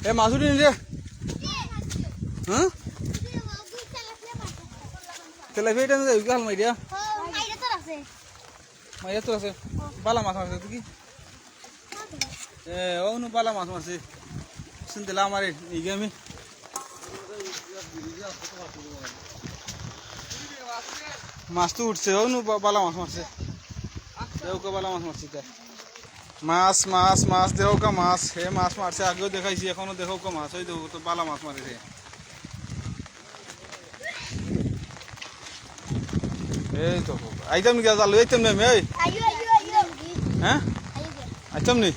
এ মাছ উঠি নি রে হ্যাঁ তেলাপিয়া এটা হাল মাইরিয়া মাইয়া তো আছে বালা মাছ মারছে তুই কি এ ও নু বালা মাছ মারছে শুনতে আমার নিগে আমি মাছ তো উঠছে ও নু বালা মাছ মারছে দেওকা বালা মাছ মারছে তাই মাছ মাছ মাছ দেওকা মাছ হে মাছ মারছে আগেও দেখাইছি এখনো দেখাওকা মাছ ওই দেখো তো বালা মাছ মারিছে এই তো আইতাম নাকি জাল আইতাম না আমি হ্যাঁ আইতাম নি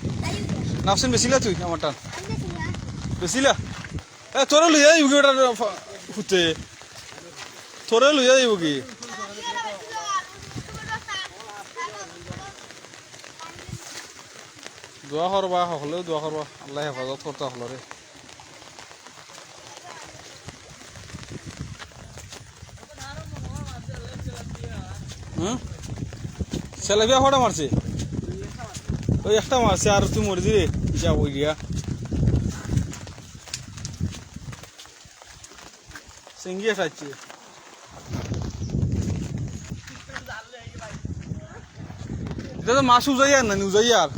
নাফসিন বেশিলা তুই আমারটা বেশিলা এ তোরা লইয়া যাইব কি ওটা ফুটে তোরা লইয়া যাইব কি দোয়া করবা সকলেও দোয়া করবা আল্লাহ হেফাজত করতে সকলরে তেলাপিয়া কটা মারছে ওই একটা মারছে আর তুই মরে দিবে যা ওই গিয়া সিঙ্গি খাচ্ছে এটা তো মাছ উজাই আর না উজাই আর